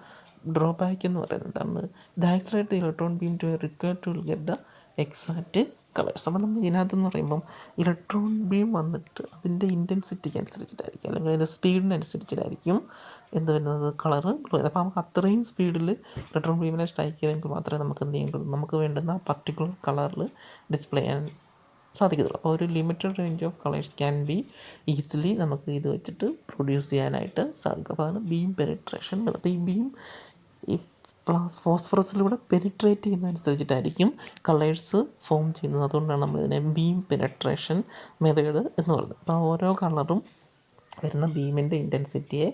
ഡ്രോബാക്ക് എന്ന് പറയുന്നത് എന്താണ്, the accelerated electron beam to require to get the exact colours. അപ്പോൾ നമ്മൾ ഇതിനകത്തെന്ന് പറയുമ്പം ഇലക്ട്രോൺ ബീം വന്നിട്ട് അതിൻ്റെ ഇൻറ്റൻസിറ്റിക്ക് അനുസരിച്ചിട്ടായിരിക്കും, അല്ലെങ്കിൽ അതിൻ്റെ സ്പീഡിനനുസരിച്ചിട്ടായിരിക്കും എന്ത് വരുന്നത്, കളറ് ബ്ലൂ. അപ്പോൾ നമുക്ക് അത്രയും സ്പീഡിൽ ഇലക്ട്രോൺ ബീമിനെ സ്ട്രൈക്ക് ചെയ്തെങ്കിൽ മാത്രമേ നമുക്ക് എന്ത് ചെയ്യേണ്ടത്, നമുക്ക് വേണ്ടുന്ന പർട്ടിക്കുലർ കളറിൽ ഡിസ്പ്ലേ ചെയ്യാൻ സാധിക്കത്തുള്ളൂ. അപ്പോൾ ഒരു limited range of colours can be easily നമുക്ക് ഇത് വെച്ചിട്ട് പ്രൊഡ്യൂസ് ചെയ്യാനായിട്ട് സാധിക്കും. അപ്പോൾ അതാണ് ബീം പെനിട്രേഷൻ. അപ്പോൾ ഈ ബീം ഈ ഫോസ്ഫറസിലൂടെ പെനിട്രേറ്റ് ചെയ്യുന്നതനുസരിച്ചിട്ടായിരിക്കും കളേഴ്സ് ഫോം ചെയ്യുന്നത്. അതുകൊണ്ടാണ് നമ്മളിതിനെ ബീം പെനിട്രേഷൻ മെത്തേഡ് എന്ന് പറയുന്നത്. അപ്പോൾ ഓരോ കളറും വരുന്ന ബീമിൻ്റെ ഇൻറ്റൻസിറ്റിയെ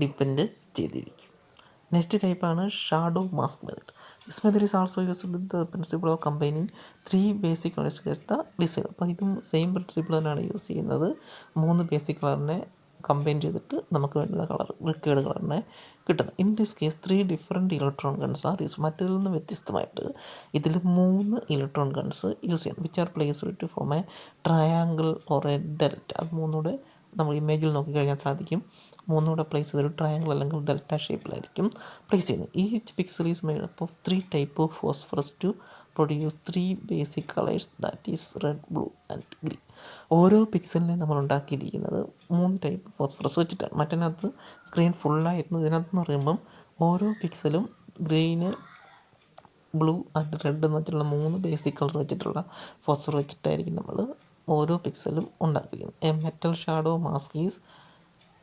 ഡിപ്പെൻഡ് ചെയ്തിരിക്കും. നെക്സ്റ്റ് ടൈപ്പാണ് shadow mask method. This method is also used with the principle of combining 3 basic colours എടുത്ത ഡിസൈൻ. അപ്പോൾ ഇതും സെയിം പ്രിൻസിപ്പിൾ തന്നെയാണ് യൂസ് ചെയ്യുന്നത്. 3 ബേസിക് കളറിനെ കമ്പൈൻ ചെയ്തിട്ട് നമുക്ക് വേണ്ടുന്ന കളർ റിക്വയർഡ് കളറിനെ കിട്ടുന്നത്. In this case 3 different electron guns are use. മറ്റതിൽ നിന്ന് വ്യത്യസ്തമായിട്ട് ഇതിൽ 3 ഇലക്ട്രോൺ ഗൺസ് യൂസ് ചെയ്യാം. Which are placed to form a triangle or a delta. അത് മൂന്നൂടെ നമ്മൾ ഇമേജിൽ നോക്കിക്കഴിഞ്ഞാൽ സാധിക്കും. മൂന്നൂടെ പ്ലേസ് ചെയ്തൊരു ട്രയാങ്കിൾ അല്ലെങ്കിൽ ഡെൽറ്റ ഷേപ്പിലായിരിക്കും പ്ലേസ് ചെയ്യുന്നത്. Each pixel is made up of 3 type of phosphorus to produce 3 basic colours, that is red, blue and green. ഓരോ പിക്സലിനെ നമ്മൾ ഉണ്ടാക്കിയിരിക്കുന്നത് 3 ടൈപ്പ് ഫോസ്ഫറസ് വെച്ചിട്ടാണ്. മറ്റതിനകത്ത് സ്ക്രീൻ ഫുള്ളായിരുന്നു. ഇതിനകത്ത് പറയുമ്പം ഓരോ പിക്സലും ഗ്രീന്, ബ്ലൂ ആൻഡ് റെഡ് എന്ന് വെച്ചിട്ടുള്ള 3 ബേസിക് കളർ വെച്ചിട്ടുള്ള ഫോസ്ഫർ വെച്ചിട്ടായിരിക്കും നമ്മൾ ഓരോ പിക്സലും ഉണ്ടാക്കിയിരിക്കുന്നത്. A metal shadow mask is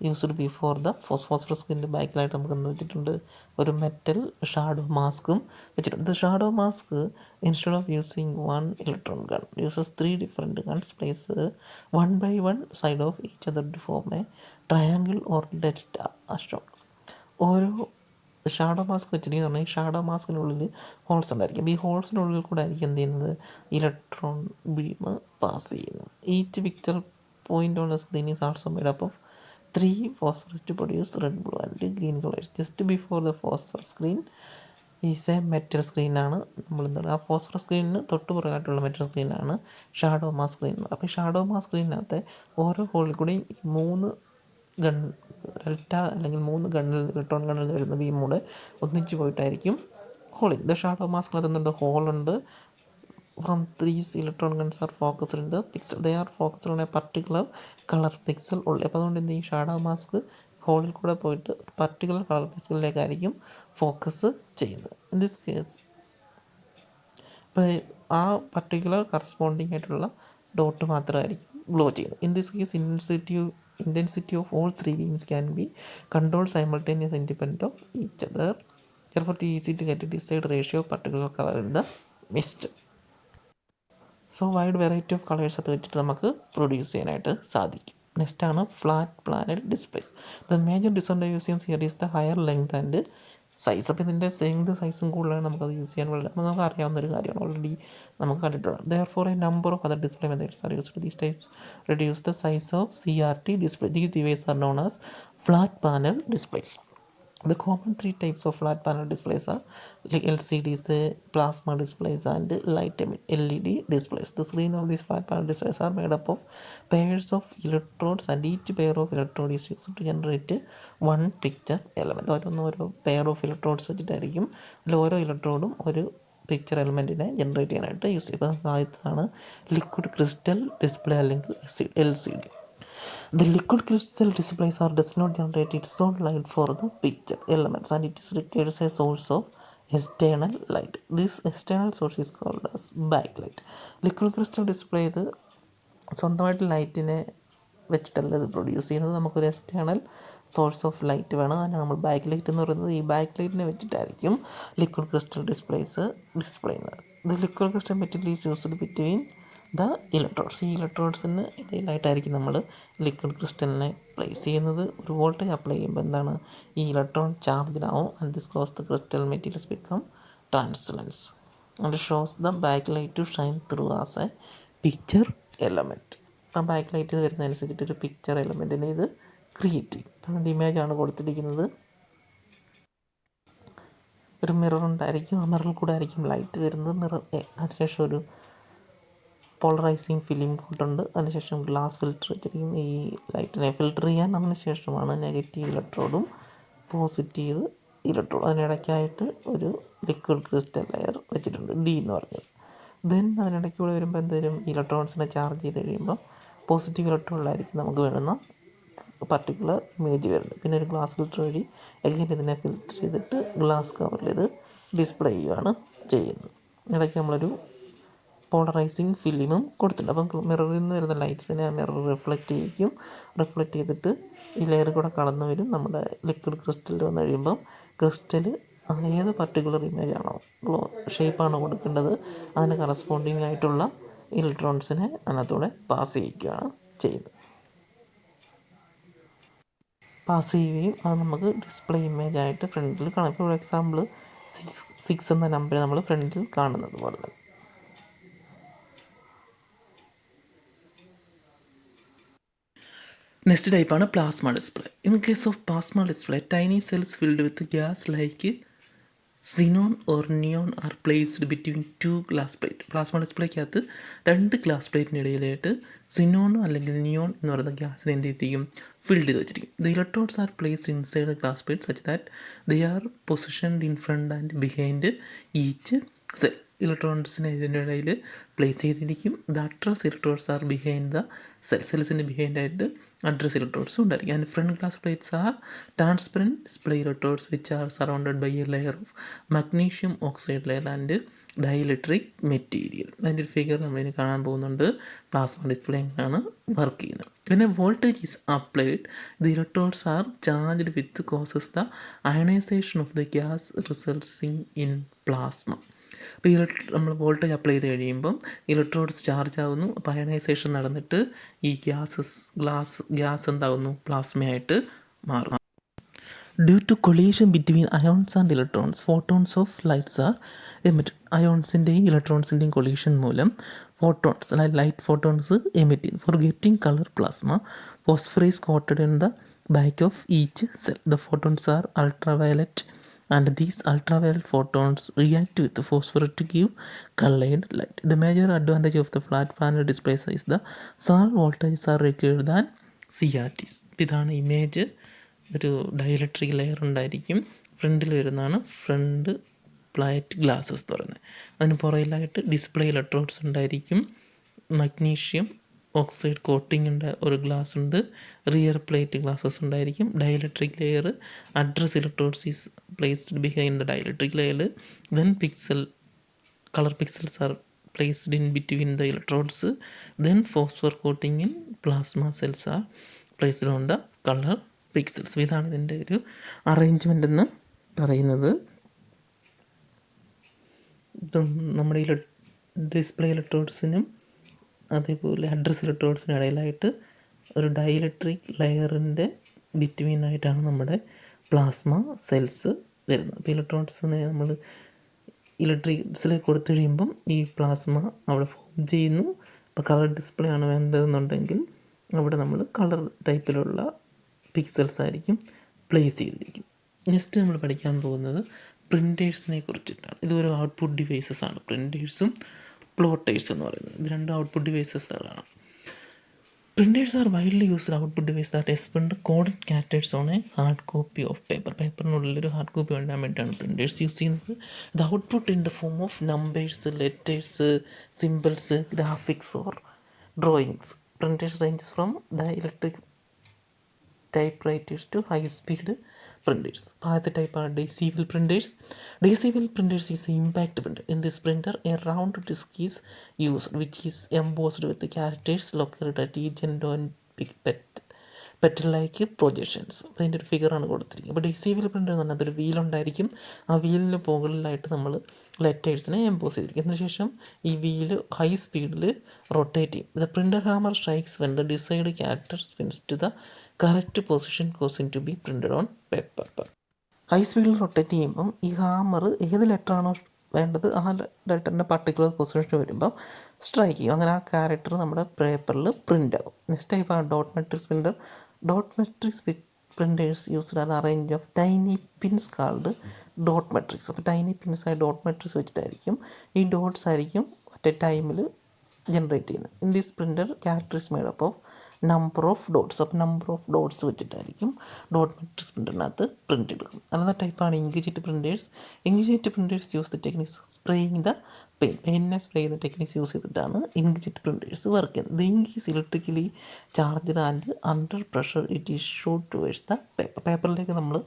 used before the phosphorus സ്ക്രീനിൻ്റെ ബാക്കിലായിട്ട് നമുക്ക് എന്ത് വെച്ചിട്ടുണ്ട്, ഒരു മെറ്റൽ ഷാഡോ മാസ്കും വെച്ചിട്ടുണ്ട്. The shadow mask instead of using 1 electron gun uses 3 different guns place 1 by 1 side of each other to form a triangle or delta അഷ്ടം. ഓരോ ഷാഡോ മാസ്ക് വെച്ചിട്ടുണ്ടെങ്കിൽ പറഞ്ഞാൽ ഈ ഷാഡോ മാസ്കിനുള്ളിൽ ഹോൾസ് ഉണ്ടായിരിക്കും. ഈ ഹോൾസിനുള്ളിൽ കൂടെ ആയിരിക്കും എന്ത് ചെയ്യുന്നത്, ഇലക്ട്രോൺ ബീം പാസ് ചെയ്യുന്നത്. Each picture point on the screen is also made up of 3 phosphorus to produce red, blue and green colors. Just before the phosphorus screen is a metal സ്ക്രീനാണ്. നമ്മളെന്താണ് ആ ഫോസ്ഫറസ് സ്ക്രീനിന് തൊട്ട് പുറകായിട്ടുള്ള metal സ്ക്രീനാണ് shadow mask screen. അപ്പോൾ ഈ shadow mask സ്ക്രീനിനകത്തെ ഓരോ ഹോളിൽ കൂടെയും 3 ഗൺ ഡെൽറ്റ അല്ലെങ്കിൽ 3 ഗണ്ണിൽ ഇലക്ട്രോൺ ഗണ്ണിൽ നിന്ന് വരുന്ന ബീം കൂടെ ഒന്നിച്ച് പോയിട്ടായിരിക്കും ഹോളിൽ. ദ ഷാഡോ മാസ്കിനകത്ത് എന്തുണ്ട്, ഹോളുണ്ട്. From 3 electron guns are focused in the pixel. They are focused on a particular color pixel only. അപ്പോൾ അതുകൊണ്ട് എന്ത് ചെയ്യും, ഷാഡോ മാസ്ക് ഹോളിൽ കൂടെ പോയിട്ട് പർട്ടിക്കുലർ കളർ പിക്സലിലേക്കായിരിക്കും ഫോക്കസ് ചെയ്യുന്നത്. ഇൻ ദിസ് കേസ് ഇപ്പോൾ ആ പർട്ടിക്കുലർ കറസ്പോണ്ടിങ് ആയിട്ടുള്ള ഡോട്ട് മാത്രമായിരിക്കും ഗ്ലോ ചെയ്യുന്നത്. In this case intensity of all 3 beams can be controlled simultaneously independent of each other. Therefore it is easy to get a desired ratio of particular color in the mist. So wide variety of colours അത് വെച്ചിട്ട് നമുക്ക് produce ചെയ്യാനായിട്ട് സാധിക്കും. Next ആണ് flat panel displays. The major disadvantage here is the higher length and size. അപ്പോൾ ഇതിൻ്റെ length സൈസും കൂടുതലാണ്, നമുക്കത് യൂസ് ചെയ്യാൻ വളരെ നമുക്ക് അറിയാവുന്ന ഒരു കാര്യമാണ്, ഓൾറെഡി നമുക്ക് കണ്ടിട്ടുണ്ട്. Therefore a number of other display methods are used. These types reduce the size of CRT display. These device are known as flat panel displays. The common 3 types of flat panel displays are LCDs, plasma displays and light LED displays. The screen of these flat panel displays are made up of pairs of electrodes and each pair of electrode is used to generate one picture element. ഓരോ pair of electrodes വെച്ചിട്ടായിരിക്കും അതിൽ ഓരോ ഇലക്ട്രോഡും ഒരു picture എലമെൻറ്റിനെ generate ചെയ്യാനായിട്ട് use ചെയ്യും. ഇപ്പോൾ ആദ്യത്താണ് liquid crystal display അല്ലെങ്കിൽ LCD. The liquid crystal displays does not generate its own light for the picture elements and it requires a source of external light. This external source is called as backlight. Liquid crystal display ഇത് സ്വന്തമായിട്ട് ലൈറ്റിനെ വെച്ചിട്ടല്ല ഇത് produce ചെയ്യുന്നത്, നമുക്കൊരു external source of light വേണം. അതിനാണ് നമ്മൾ back light എന്ന് പറയുന്നത്. ഈ ബാക്ക് ലൈറ്റിനെ വെച്ചിട്ടായിരിക്കും ലിക്വിഡ് ക്രിസ്റ്റൽ ഡിസ്പ്ലേസ് ഡിസ്പ്ലേ ചെയ്യുന്നത്. ഇത് liquid crystal material is used between the electrodes. ഈ ഇലക്ട്രോഡ്സിന് ഇടയിലായിട്ടായിരിക്കും നമ്മൾ ലിക്വിഡ് ക്രിസ്റ്റലിനെ പ്ലേസ് ചെയ്യുന്നത്. ഒരു വോൾട്ടേജ് അപ്ലൈ ചെയ്യുമ്പോൾ എന്താണ്, ഈ ഇലക്ട്രോൺ ചാർജ്ഡാവും and this cause the crystal materials become translucent and shows the back light to shine through as a picture element. ആ back light വരുന്നതനുസരിച്ചിട്ട് ഒരു പിക്ചർ എലമെൻറ്റിനെ ഇത് ക്രിയേറ്റ് ചെയ്യും. അപ്പം അതിൻ്റെ ഇമേജാണ് കൊടുത്തിരിക്കുന്നത്. ഒരു മിറർ ഉണ്ടായിരിക്കും, ആ മിററിൽ കൂടെ ആയിരിക്കും ലൈറ്റ് വരുന്നത്. അതിനുശേഷം ഒരു പോളറൈസിങ് ഫിലിം കോട്ടുണ്ട്, അതിനുശേഷം ഗ്ലാസ് ഫിൽറ്റർ വെച്ചിരിക്കും ഈ ലൈറ്റിനെ ഫിൽറ്റർ ചെയ്യാൻ. അതിനുശേഷമാണ് നെഗറ്റീവ് ഇലക്ട്രോഡും പോസിറ്റീവ് ഇലക്ട്രോഡും. അതിനിടയ്ക്കായിട്ട് ഒരു ലിക്വിഡ് ക്രിസ്റ്റൽ ലെയർ വെച്ചിട്ടുണ്ട്, D എന്ന് പറഞ്ഞത്. ദെൻ അതിനിടയ്ക്ക് കൂടെ വരുമ്പോൾ എന്തെങ്കിലും ഇലക്ട്രോൺസിനെ ചാർജ് ചെയ്ത് കഴിയുമ്പോൾ പോസിറ്റീവ് ഇലക്ട്രോണിലായിരിക്കും നമുക്ക് വേണ്ടുന്ന പർട്ടിക്കുലർ ഇമേജ് വരുന്നത്. പിന്നെ ഒരു ഗ്ലാസ് ഫിൽറ്റർ വഴി എങ്ങനെ ഇതിനെ ഫിൽറ്റർ ചെയ്തിട്ട് ഗ്ലാസ് കവറിൽ ഇത് ഡിസ്പ്ലേ ചെയ്യുകയാണ് ചെയ്യുന്നത്. ഇടയ്ക്ക് നമ്മളൊരു പോളറൈസിങ് ഫിലിമും കൊടുത്തിട്ടുണ്ട്. അപ്പം മിററിൽ നിന്ന് വരുന്ന ലൈറ്റ്സിനെ ആ മിറർ റിഫ്ലക്റ്റ് ചെയ്തിട്ട് ഈ ലെയർ കൂടെ കടന്നു വരും. നമ്മുടെ ലിക്വിഡ് ക്രിസ്റ്റലിൽ വന്നു കഴിയുമ്പം ക്രിസ്റ്റൽ ഏത് പർട്ടിക്കുലർ ഇമേജാണോ ഷേപ്പാണോ കൊടുക്കേണ്ടത് അതിന് കറസ്പോണ്ടിങ് ആയിട്ടുള്ള ഇലക്ട്രോൺസിനെ അതിനകത്തൂടെ പാസ് ചെയ്യിക്കുകയാണ് ചെയ്യുന്നത്. പാസ് ചെയ്യുകയും അത് നമുക്ക് ഡിസ്പ്ലേ ഇമേജായിട്ട് ഫ്രണ്ടിൽ കാണാം. ഇപ്പോൾ ഫോർ എക്സാമ്പിൾ 6 എന്ന നമ്പർ നമ്മൾ ഫ്രണ്ടിൽ കാണുന്നത് പോലെ തന്നെ. നെക്സ്റ്റ് ടൈപ്പാണ് plasma display. In case of plasma display, tiny cells filled with gas like xenon or neon are placed between 2 glass plate. Plasma ഡിസ്പ്ലേക്കകത്ത് 2 ഗ്ലാസ് പ്ലേറ്റിന് ഇടയിലായിട്ട് സിനോൺ അല്ലെങ്കിൽ നിയോൺ എന്ന് പറയുന്ന ഗ്യാസിനെ എന്ത് ചെയ്തിരിക്കും, ഫിൽഡ് ചെയ്ത് വെച്ചിരിക്കും. The electrodes are placed inside the glass plate such that they are positioned in front and behind each cell. ഇലക്ട്രോൺസിനെ ഇതിൻ്റെ ഇടയിൽ പ്ലേസ് ചെയ്തിരിക്കും. The address electrodes are behind the സെൽസിൻ്റെ ബിഹൈൻഡായിട്ട് അഡ്രസ് ഇലക്ട്രോഡ്സ് ഉണ്ടായിരിക്കും. And front glass plates are transparent display electrodes which are surrounded by a layer of magnesium oxide layer and dielectric material. അതിൻ്റെ ഒരു figure നമ്മളിനി കാണാൻ പോകുന്നുണ്ട്, plasma display എങ്ങനെയാണ് work ചെയ്യുന്നത്. പിന്നെ voltage is applied, the electrodes are charged with causes the ionisation of the gas resulting in plasma. അപ്പോൾ നമ്മൾ വോൾട്ടേജ് അപ്ലൈ ചെയ്ത് കഴിയുമ്പം ഇലക്ട്രോഡ്സ് ചാർജ് ആകുന്നു. അപ്പോൾ അയണൈസേഷൻ നടന്നിട്ട് ഈ ഗ്യാസ് എന്താകുന്നു, പ്ലാസ്മയായിട്ട് മാറും. Due to collision between ions and electrons, photons of lights are emit. അയോൺസിൻ്റെയും ഇലക്ട്രോൺസിൻ്റെയും കൊളീഷൻ മൂലം ഫോട്ടോൺസ്, അതായത് ലൈറ്റ് ഫോട്ടോൺസ് എമിറ്റ് ചെയ്യും. For getting colour plasma, phosphorus coated in the back of each cell. The photons are ultraviolet and these ultraviolet photons react with the phosphorus to give colored light. The major advantage of the flat panel displays is the small voltages are required than CRTs. ഇതാണ് image. ഒരു dielectric layer ഉണ്ടായിരിക്കും, ഫ്രണ്ടിൽ വരുന്നതാണ് front plate glasses എന്ന് പറയുന്നത്. അതിന് പുറകിലായിട്ട് display electrodes ഉണ്ടായിരിക്കും, magnesium oxide coating ഉണ്ട്, ഒരു ഗ്ലാസ് ഉണ്ട്, റിയർ പ്ലേറ്റ് ഗ്ലാസസ് ഉണ്ടായിരിക്കും. Dielectric layer, address electrodes is placed behind the dielectric layer. Then colour pixels are placed in between the electrodes. Then phosphor coating in plasma cells are placed on the colour pixels. ഇതാണ് ഇതിൻ്റെ ഒരു arrangement എന്ന് പറയുന്നത്. നമ്മുടെ display ഇലക്ട്രോഡ്സിനും അതേപോലെ address ഇലക്ട്രോഡ്സിന് ഇടയിലായിട്ട് ഒരു dielectric ലെയറിൻ്റെ ബിറ്റ്വീനായിട്ടാണ് നമ്മുടെ plasma cells വരുന്നത്. അപ്പോൾ ഇലക്ട്രോൺസിനെ നമ്മൾ ഇലക്ട്രിക്സിൽ കൊടുത്തു കഴിയുമ്പം ഈ പ്ലാസ്മ അവിടെ ഫോം ചെയ്യുന്നു. ഇപ്പോൾ കളർ ഡിസ്പ്ലേ ആണ് വേണ്ടതെന്നുണ്ടെങ്കിൽ അവിടെ നമ്മൾ കളർ ടൈപ്പിലുള്ള പിക്സൽസ് ആയിരിക്കും പ്ലേസ് ചെയ്തിരിക്കും. നെക്സ്റ്റ് നമ്മൾ പഠിക്കാൻ പോകുന്നത് പ്രിൻറ്റേഴ്സിനെ കുറിച്ചിട്ടാണ്. ഇതൊരു ഔട്ട്പുട്ട് ഡിവൈസസ് ആണ്, പ്രിൻറ്റേഴ്സും പ്ലോട്ടേഴ്സ് എന്ന് പറയുന്നത്. ഇത് രണ്ട് ഔട്ട്പുട്ട് ഡിവൈസസുകളാണ്. Printers are widely used output device that expend coded characters on a hard copy of paper. പേപ്പറിനുള്ളിലൊരു ഹാർഡ് കോപ്പി വേണ്ടാൻ വേണ്ടിയിട്ടാണ് പ്രിൻറ്റേഴ്സ് യൂസ് ചെയ്യുന്നത്. The output in the form of numbers, letters, symbols, graphics or drawings. Printers ranges from dielectric typewriters to high-speed printers. ആദ്യത്തെ ടൈപ്പാണ് daisy wheel printers. Daisy wheel printers is a impact printer. In this printer a round disk is used which is embossed with characters located at each end on petal-like projections. അതിൻ്റെ ഒരു ഫിഗറാണ് കൊടുത്തിരിക്കുന്നത്. അപ്പോൾ ഡെസിവൽ printer എന്ന് പറഞ്ഞാൽ അതൊരു വീലുണ്ടായിരിക്കും. ആ വീലിന് മുകളിലായിട്ട് നമ്മൾ ലെറ്റേഴ്സിനെ എംബോസ് ചെയ്തിരിക്കും. അതിനുശേഷം ഈ വീല് ഹൈ സ്പീഡിൽ റൊട്ടേറ്റ് ചെയ്യും. The printer hammer strikes when the decide character spins to the correct position causing to be printed on paper. High സ്പീഡിൽ റൊട്ടേറ്റ് ചെയ്യുമ്പം ഈ ഹാമർ ഏത് ലെറ്ററാണോ വേണ്ടത് ആ ലെറ്ററിൻ്റെ പർട്ടിക്കുലർ പൊസിഷൻ വരുമ്പം സ്ട്രൈക്ക് ചെയ്യും. അങ്ങനെ ആ ക്യാരക്ടർ നമ്മുടെ പേപ്പറിൽ പ്രിൻ്റ് ആകും. നെക്സ്റ്റ് ടൈപ്പാണ് dot matrix printer. Dot matrix printers used a range of tiny pins called dot matrix. അപ്പോൾ ടൈനി പിൻസ് ആയി ഡോട്ട് മെട്രിക്സ് വെച്ചിട്ടായിരിക്കും ഈ ഡോട്ട്സ് ആയിരിക്കും അറ്റ് എ ടൈമിൽ ജനറേറ്റ് ചെയ്യുന്നത്. In this printer character is made up of number of dots. അപ്പോൾ number of dots വെച്ചിട്ടായിരിക്കും dot matrix പ്രിൻ്ററിനകത്ത് പ്രിൻ്റ് എടുക്കും. അനദർ ടൈപ്പാണ് inkjet printers. Inkjet printers use the techniques spraying the പെയിനെ spray ചെയ്യുന്ന techniques use ചെയ്തിട്ടാണ് inkjet printers work ചെയ്യുന്നത്. The ink is electrically charged and under pressure it is shot towards the paper. പേപ്പറിലേക്ക് നമ്മൾ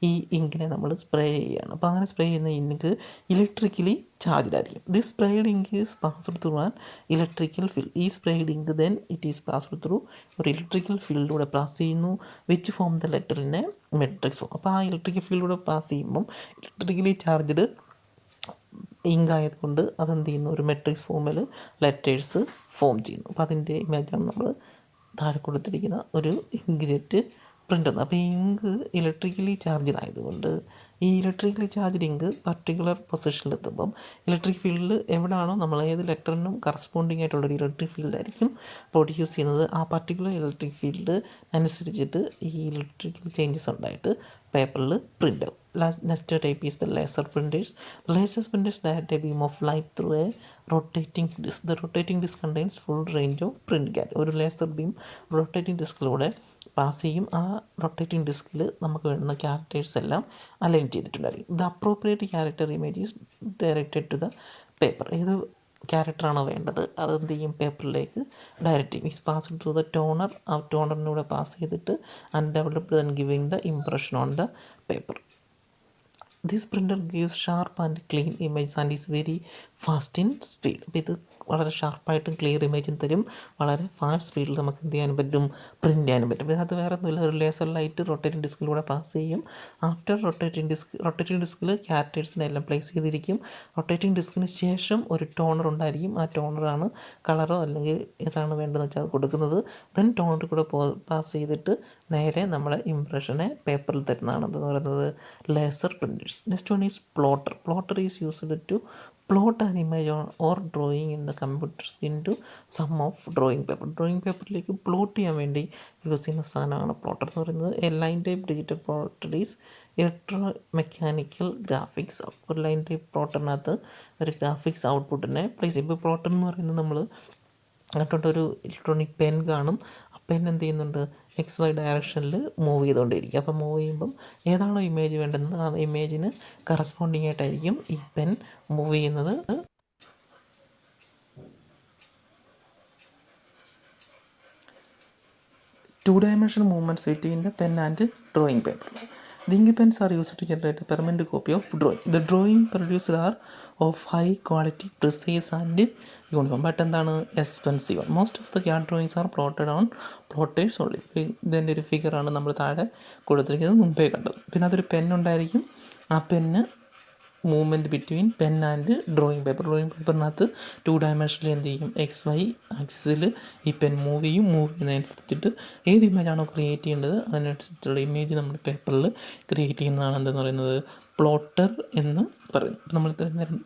ഈ ഇങ്കിനെ നമ്മൾ സ്പ്രേ ചെയ്യുകയാണ്. അപ്പോൾ അങ്ങനെ സ്പ്രേ ചെയ്യുന്ന ഇങ്ക് ഇലക്ട്രിക്കലി ചാർജ്ഡ് ആയിരിക്കും. This sprayed ink is passed through an electrical field. ഈ sprayed ink then it is passed through ഒരു ഇലക്ട്രിക്കൽ ഫീൽഡിലൂടെ പാസ് ചെയ്യുന്നു വിച്ച് ഫോം ദ ലെറ്ററിനെ മെട്രിക്സ് ഫോം. അപ്പോൾ ആ ഇലക്ട്രിക്കൽ ഫീൽഡിലൂടെ പാസ് ചെയ്യുമ്പം ഇലക്ട്രിക്കലി ചാർജ്ഡ് ഇങ്ക് ആയതുകൊണ്ട് അതെന്ത് ചെയ്യുന്നു, ഒരു മെട്രിക്സ് ഫോമിൽ ലെറ്റേഴ്സ് ഫോം ചെയ്യുന്നു. അപ്പോൾ അതിൻ്റെ ഇമേജാണ് നമ്മൾ താഴെ കൊടുത്തിരിക്കുന്ന ഒരു ഇങ്ക്ജെറ്റ് പ്രിൻ്റ് അപ്പോൾ ഇങ്ക് ഇലക്ട്രിക്കലി ചാർജ്ഡ് ആയതുകൊണ്ട് ഈ ഇലക്ട്രിക്കലി ചാർജ്ഡ് ഇങ്ക് പർട്ടിക്കുലർ പൊസിഷനിലെത്തുമ്പം ഇലക്ട്രിക് ഫീൽഡ് എവിടെയാണോ നമ്മൾ ഏത് ലെറ്ററിനും കറസ്പോണ്ടിങ് ആയിട്ടുള്ളൊരു ഇലക്ട്രിക് ഫീൽഡായിരിക്കും പ്രൊഡ്യൂസ് ചെയ്യുന്നത്. ആ പർട്ടിക്കുലർ ഇലക്ട്രിക് ഫീൽഡ് അനുസരിച്ചിട്ട് ഈ ഇലക്ട്രിക്കൽ ചേഞ്ചസ് ഉണ്ടായിട്ട് പേപ്പറിൽ പ്രിൻ്റ് ആവും. Next type is the laser printers. Laser printers direct a beam of light through a rotating disc. The rotating disc contains full range of print cat. ഒരു laser beam rotating ഡിസ്കിലൂടെ pass ചെയ്യും. ആ rotating ഡിസ്കിൽ നമുക്ക് വേണ്ടുന്ന characters എല്ലാം align ചെയ്തിട്ടുണ്ടായിരിക്കും. The appropriate character image is directed to the paper. ഏത് ക്യാരക്ടറാണോ വേണ്ടത് അത് എന്ത് ചെയ്യും, പേപ്പറിലേക്ക് ഡയറക്റ്റ് ചെയ്യും. Is passed through the toner. ആ ടോണറിലൂടെ പാസ് ചെയ്തിട്ട് and developed and giving the impression on the paper. This printer gives sharp and clean image and is very fast in speed. അപ്പോൾ ഇത് വളരെ ഷാർപ്പായിട്ടും ക്ലിയർ ഇമേജും തരും. വളരെ ഫാസ്റ്റ് സ്പീഡിൽ നമുക്ക് എന്ത് ചെയ്യാനും പറ്റും, പ്രിൻ്റ് ചെയ്യാനും പറ്റും. ഇതിനകത്ത് വേറെ ഒന്നുമില്ല, ഒരു ലേസർ ലൈറ്റ് റൊട്ടേറ്റിംഗ് ഡിസ്കിലൂടെ പാസ് ചെയ്യും. ആഫ്റ്റർ റൊട്ടേറ്റിംഗ് ഡിസ്കിൽ ക്യാരക്ടേഴ്സിനെ എല്ലാം പ്ലേസ് ചെയ്തിരിക്കും. റൊട്ടേറ്റിംഗ് ഡിസ്കിന് ശേഷം ഒരു ടോണർ ഉണ്ടായിരിക്കും. ആ ടോണറാണ് കളറോ അല്ലെങ്കിൽ ഏതാണ് വേണ്ടതെന്ന് വെച്ചാൽ അത് കൊടുക്കുന്നത്. ദെൻ ടോണറിൽ കൂടെ പാസ് ചെയ്തിട്ട് നേരെ നമ്മളെ ഇംപ്രഷനെ പേപ്പറിൽ തരുന്നതാണ് എന്ന് പറയുന്നത് laser printers. Next one is plotter. Plotter is used to plot an image or drawing in the computers into some of drawing paper. Drawing പേപ്പറിലേക്ക് പ്ലോട്ട് ചെയ്യാൻ വേണ്ടി യൂസ് ചെയ്യുന്ന സാധനമാണ് പ്ലോട്ടർ എന്ന് പറയുന്നത്. A line type digital plotter is electro mechanical graphics. ഒരു line type പ്ലോട്ടറിനകത്ത് ഒരു ഗ്രാഫിക്സ് ഔട്ട്പുട്ടിനെ പ്ലേസ് ചെയ്യും. ഇപ്പോൾ പ്ലോട്ടർ എന്ന് പറയുന്നത് നമ്മൾ അങ്ങോട്ടൊരു ഇലക്ട്രോണിക് പെൻ കാണും. ആ പെൻ എന്ത് ചെയ്യുന്നുണ്ട്, XY ഡയറക്ഷനിൽ മൂവ് ചെയ്തുകൊണ്ടിരിക്കും. അപ്പോൾ മൂവ് ചെയ്യുമ്പം ഏതാണോ ഇമേജ് വേണ്ടുന്നത് ആ ഇമേജിന് കറസ്പോണ്ടിങ് ആയിട്ടായിരിക്കും ഈ പെൻ മൂവ് ചെയ്യുന്നത്. Two-dimensional movements between the pen and drawing paper. The ink pens are used to generate a permanent copy of drawing. The drawing produced are of high quality, precise and uniform. But എന്താണ് expensive. Most of the CAD drawings are plotted on plotters only. ഇതിൻ്റെ ഒരു ഫിഗറാണ് നമ്മൾ താഴെ കൊടുത്തിരിക്കുന്നത്, മുമ്പേ കണ്ടത്. പിന്നെ അതൊരു പെന്നുണ്ടായിരിക്കും. ആ pen movement between pen and drawing paper. Drawing പേപ്പറിനകത്ത് 2 ഡയമെൻഷനിൽ എന്ത് ചെയ്യും, XY ആക്സിസിൽ ഈ പെൻ മൂവ് ചെയ്യുന്നതനുസരിച്ചിട്ട് ഏത് ഇമേജാണോ ക്രിയേറ്റ് ചെയ്യേണ്ടത് അതിനനുസരിച്ചുള്ള ഇമേജ് നമ്മൾ പേപ്പറിൽ ക്രിയേറ്റ് ചെയ്യുന്നതാണ് എന്തെന്ന് പറയുന്നത് പ്ലോട്ടർ എന്ന് പറയുന്നത്. നമ്മൾ ഇത്രയും നേരം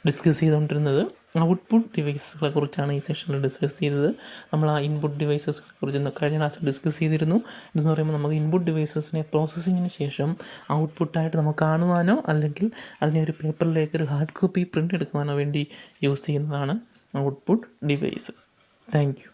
ഡിസ്കസ് ചെയ്തുകൊണ്ടിരുന്നത് ഔട്ട്പുട്ട് ഡിവൈസുകളെ കുറിച്ചാണ് ഈ സെഷനിൽ ഡിസ്കസ് ചെയ്തത്. നമ്മൾ ആ ഇൻപുട്ട് ഡിവൈസസിനെ കുറിച്ച് കഴിഞ്ഞ ക്ലാസ്സിൽ ഡിസ്കസ് ചെയ്തിരുന്നു. ഇതെന്ന് പറയുമ്പോൾ നമുക്ക് ഇൻപുട്ട് ഡിവൈസസിനെ പ്രോസസ്സിങ്ങിന് ശേഷം ഔട്ട്പുട്ടായിട്ട് നമുക്ക് കാണുവാനോ അല്ലെങ്കിൽ അതിനെ ഒരു പേപ്പറിലേക്ക് ഒരു ഹാർഡ് കോപ്പി പ്രിൻ്റ് എടുക്കുവാനോ വേണ്ടി യൂസ് ചെയ്യുന്നതാണ് ഔട്ട്പുട്ട് ഡിവൈസസ്. Thank you.